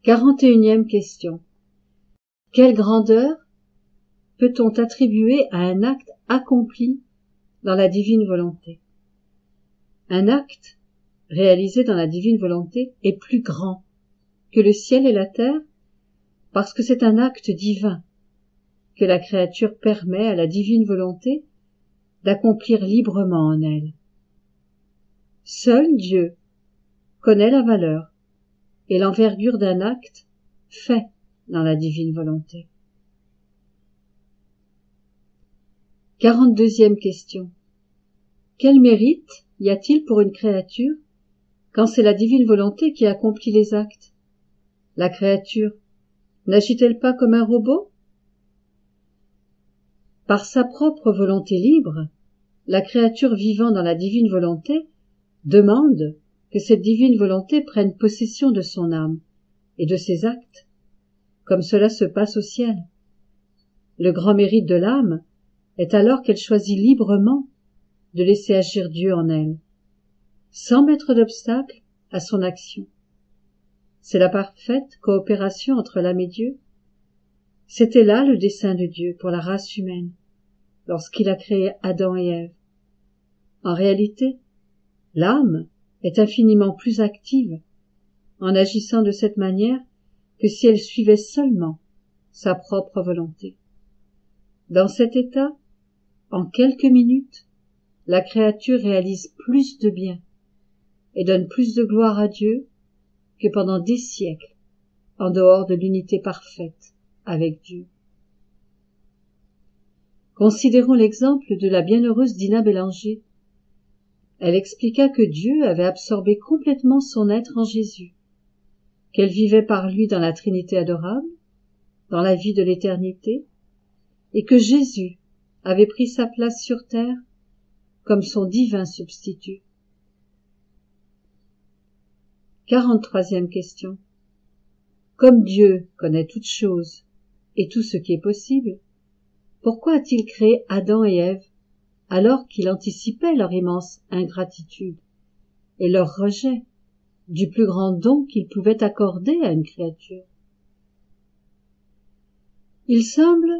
41e question. Quelle grandeur peut-on attribuer à un acte accompli dans la divine volonté? Un acte réalisé dans la divine volonté est plus grand que le ciel et la terre parce que c'est un acte divin que la créature permet à la divine volonté d'accomplir librement en elle. Seul Dieu connaît la valeur et l'envergure d'un acte fait dans la divine volonté. 42e question. Quel mérite y a-t-il pour une créature quand c'est la divine volonté qui accomplit les actes? La créature n'agit-elle pas comme un robot? Par sa propre volonté libre, la créature vivant dans la divine volonté demande que cette divine volonté prenne possession de son âme et de ses actes, comme cela se passe au ciel. Le grand mérite de l'âme est alors qu'elle choisit librement de laisser agir Dieu en elle, sans mettre d'obstacle à son action. C'est la parfaite coopération entre l'âme et Dieu. C'était là le dessein de Dieu pour la race humaine, lorsqu'il a créé Adam et Ève. En réalité, l'âme est infiniment plus active en agissant de cette manière que si elle suivait seulement sa propre volonté. Dans cet état, en quelques minutes, la créature réalise plus de bien et donne plus de gloire à Dieu que pendant des siècles en dehors de l'unité parfaite avec Dieu. Considérons l'exemple de la bienheureuse Dina Bélanger. Elle expliqua que Dieu avait absorbé complètement son être en Jésus, qu'elle vivait par lui dans la Trinité adorable, dans la vie de l'éternité, et que Jésus avait pris sa place sur terre comme son divin substitut. 43e question. Comme Dieu connaît toutes choses et tout ce qui est possible, pourquoi a-t-il créé Adam et Ève alors qu'il anticipait leur immense ingratitude et leur rejet du plus grand don qu'il pouvait accorder à une créature? Il semble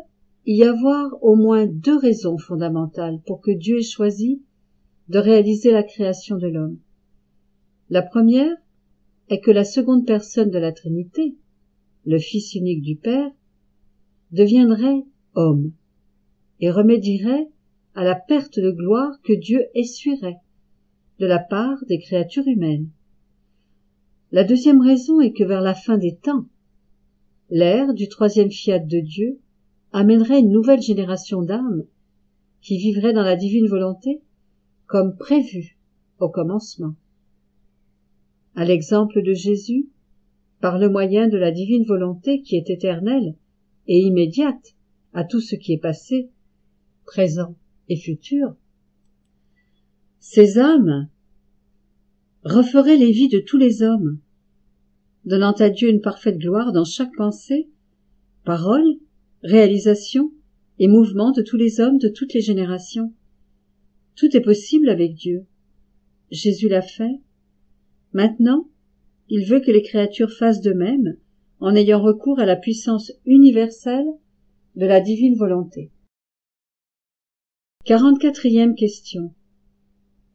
y avoir au moins deux raisons fondamentales pour que Dieu ait choisi de réaliser la création de l'homme. La première est que la seconde personne de la Trinité, le Fils unique du Père, deviendrait homme et remédierait à la perte de gloire que Dieu essuierait de la part des créatures humaines. La deuxième raison est que vers la fin des temps, l'ère du troisième fiat de Dieu amènerait une nouvelle génération d'âmes qui vivraient dans la divine volonté comme prévu au commencement. À l'exemple de Jésus, par le moyen de la divine volonté qui est éternelle et immédiate à tout ce qui est passé, présent et futur, ces âmes referaient les vies de tous les hommes, donnant à Dieu une parfaite gloire dans chaque pensée, parole, réalisation et mouvement de tous les hommes de toutes les générations. Tout est possible avec Dieu. Jésus l'a fait. Maintenant, il veut que les créatures fassent de même en ayant recours à la puissance universelle de la divine volonté. 44e question.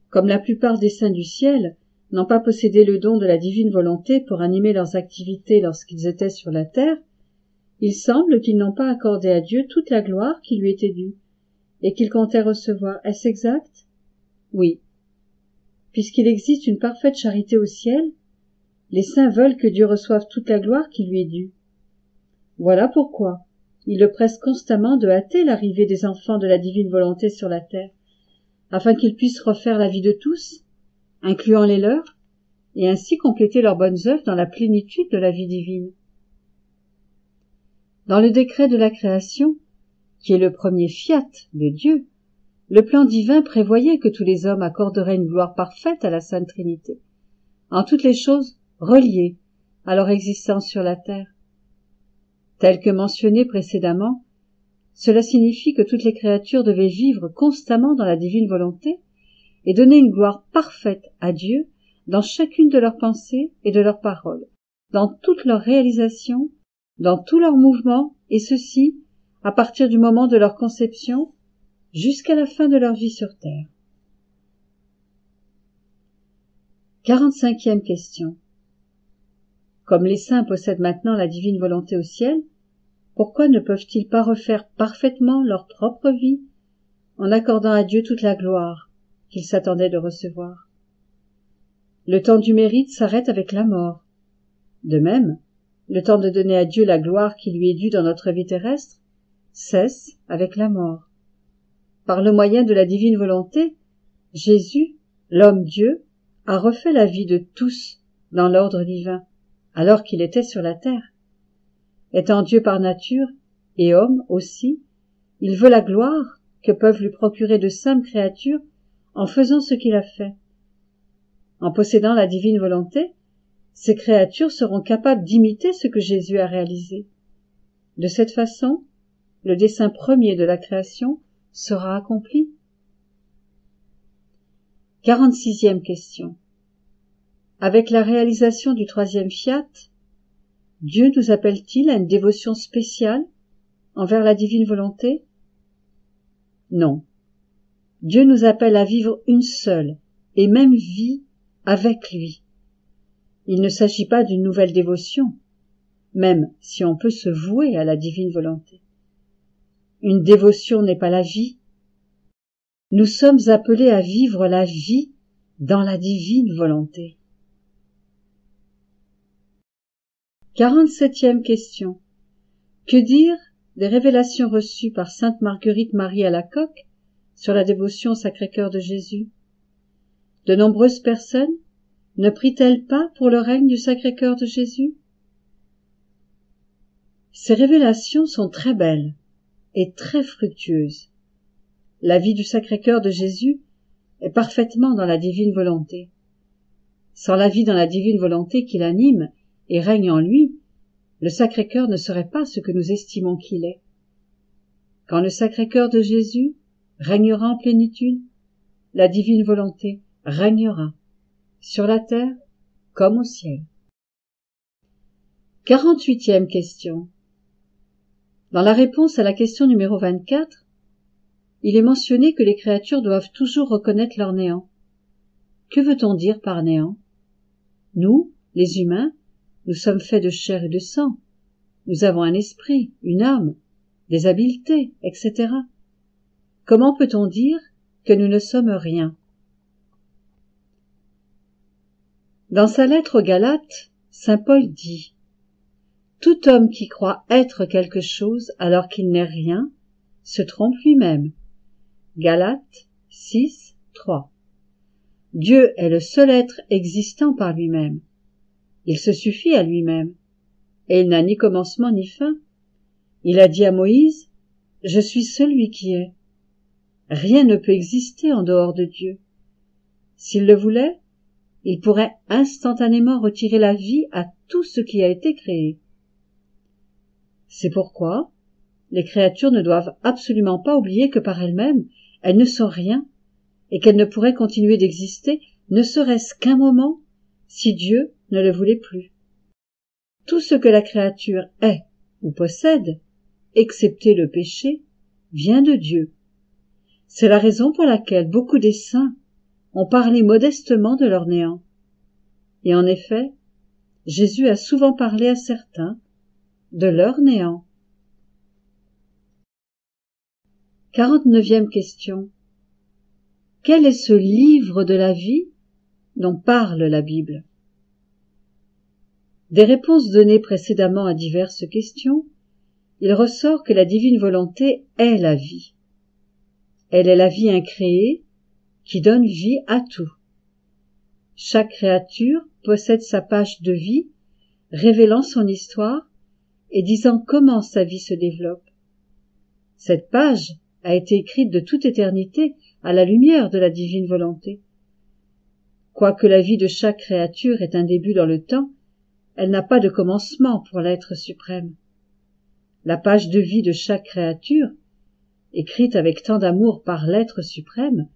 Comme la plupart des saints du ciel n'ont pas possédé le don de la divine volonté pour animer leurs activités lorsqu'ils étaient sur la terre, il semble qu'ils n'ont pas accordé à Dieu toute la gloire qui lui était due, et qu'ils comptaient recevoir. Est-ce exact? Oui. Puisqu'il existe une parfaite charité au ciel, les saints veulent que Dieu reçoive toute la gloire qui lui est due. Voilà pourquoi ils le pressent constamment de hâter l'arrivée des enfants de la divine volonté sur la terre, afin qu'ils puissent refaire la vie de tous, incluant les leurs, et ainsi compléter leurs bonnes œuvres dans la plénitude de la vie divine. Dans le décret de la création, qui est le premier fiat de Dieu, le plan divin prévoyait que tous les hommes accorderaient une gloire parfaite à la Sainte Trinité, en toutes les choses reliées à leur existence sur la terre. Tel que mentionné précédemment, cela signifie que toutes les créatures devaient vivre constamment dans la divine volonté et donner une gloire parfaite à Dieu dans chacune de leurs pensées et de leurs paroles, dans toutes leurs réalisations, dans tous leurs mouvements, et ceci, à partir du moment de leur conception, jusqu'à la fin de leur vie sur terre. 45e question. Comme les saints possèdent maintenant la divine volonté au ciel, pourquoi ne peuvent-ils pas refaire parfaitement leur propre vie en accordant à Dieu toute la gloire qu'ils s'attendaient de recevoir? Le temps du mérite s'arrête avec la mort. De même, le temps de donner à Dieu la gloire qui lui est due dans notre vie terrestre cesse avec la mort. Par le moyen de la divine volonté, Jésus, l'homme-Dieu, a refait la vie de tous dans l'ordre divin, alors qu'il était sur la terre. Étant Dieu par nature, et homme aussi, il veut la gloire que peuvent lui procurer de simples créatures en faisant ce qu'il a fait. En possédant la divine volonté, ces créatures seront capables d'imiter ce que Jésus a réalisé. De cette façon, le dessein premier de la création sera accompli. 46e question. Avec la réalisation du troisième fiat, Dieu nous appelle-t-il à une dévotion spéciale envers la divine volonté? Non. Dieu nous appelle à vivre une seule et même vie avec lui. Il ne s'agit pas d'une nouvelle dévotion, même si on peut se vouer à la divine volonté. Une dévotion n'est pas la vie. Nous sommes appelés à vivre la vie dans la divine volonté. 47e question. Que dire des révélations reçues par sainte Marguerite Marie Alacoque sur la dévotion au Sacré-Cœur de Jésus? De nombreuses personnes ne prient-elles pas pour le règne du Sacré-Cœur de Jésus? Ces révélations sont très belles et très fructueuses. La vie du Sacré-Cœur de Jésus est parfaitement dans la divine volonté. Sans la vie dans la divine volonté qui l'anime et règne en lui, le Sacré-Cœur ne serait pas ce que nous estimons qu'il est. Quand le Sacré-Cœur de Jésus régnera en plénitude, la divine volonté régnera, sur la terre comme au ciel. 48e question. Dans la réponse à la question numéro 24, il est mentionné que les créatures doivent toujours reconnaître leur néant. Que veut-on dire par néant? Nous, les humains, nous sommes faits de chair et de sang. Nous avons un esprit, une âme, des habiletés, etc. Comment peut-on dire que nous ne sommes rien? Dans sa lettre aux Galates, saint Paul dit « Tout homme qui croit être quelque chose alors qu'il n'est rien se trompe lui-même. » Galates 6, 3. Dieu est le seul être existant par lui-même. Il se suffit à lui-même, et il n'a ni commencement ni fin. Il a dit à Moïse « Je suis celui qui est ». Rien ne peut exister en dehors de Dieu. S'il le voulait, il pourrait instantanément retirer la vie à tout ce qui a été créé. C'est pourquoi les créatures ne doivent absolument pas oublier que par elles-mêmes, elles ne sont rien, et qu'elles ne pourraient continuer d'exister, ne serait-ce qu'un moment, si Dieu ne le voulait plus. Tout ce que la créature est ou possède, excepté le péché, vient de Dieu. C'est la raison pour laquelle beaucoup des saints ont parlé modestement de leur néant. Et en effet, Jésus a souvent parlé à certains de leur néant. 49e question. Quel est ce livre de la vie dont parle la Bible? Des réponses données précédemment à diverses questions, il ressort que la divine volonté est la vie. Elle est la vie incréée qui donne vie à tout. Chaque créature possède sa page de vie, révélant son histoire et disant comment sa vie se développe. Cette page a été écrite de toute éternité à la lumière de la divine volonté. Quoique la vie de chaque créature ait un début dans le temps, elle n'a pas de commencement pour l'être suprême. La page de vie de chaque créature, écrite avec tant d'amour par l'être suprême,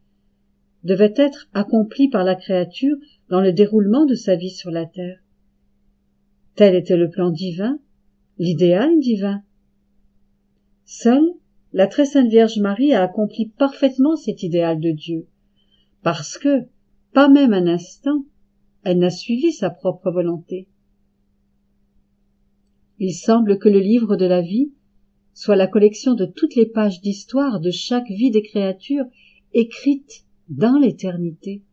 devait être accomplie par la créature dans le déroulement de sa vie sur la terre. Tel était le plan divin, l'idéal divin. Seule la très sainte Vierge Marie a accompli parfaitement cet idéal de Dieu, parce que, pas même un instant, elle n'a suivi sa propre volonté. Il semble que le livre de la vie soit la collection de toutes les pages d'histoire de chaque vie des créatures écrites dans l'éternité.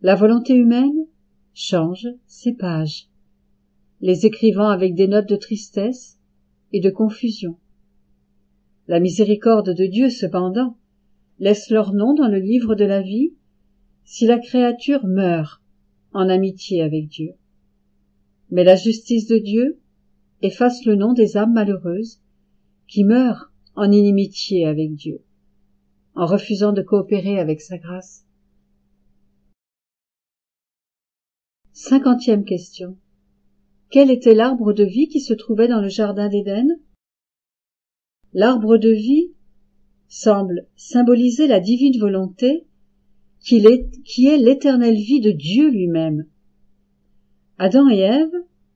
La volonté humaine change ses pages, les écrivant avec des notes de tristesse et de confusion. La miséricorde de Dieu, cependant, laisse leur nom dans le livre de la vie si la créature meurt en amitié avec Dieu. Mais la justice de Dieu efface le nom des âmes malheureuses qui meurent en inimitié avec Dieu, en refusant de coopérer avec sa grâce. 50e question. Quel était l'arbre de vie qui se trouvait dans le jardin d'Éden? L'arbre de vie semble symboliser la divine volonté qui est l'éternelle vie de Dieu lui-même. Adam et Ève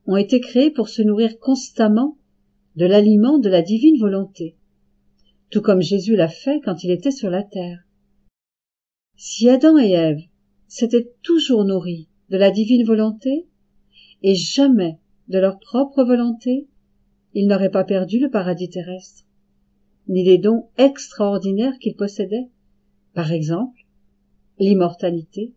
ont été créés pour se nourrir constamment de l'aliment de la divine volonté, tout comme Jésus l'a fait quand il était sur la terre. Si Adam et Ève s'étaient toujours nourris de la divine volonté et jamais de leur propre volonté, ils n'auraient pas perdu le paradis terrestre, ni les dons extraordinaires qu'ils possédaient, par exemple l'immortalité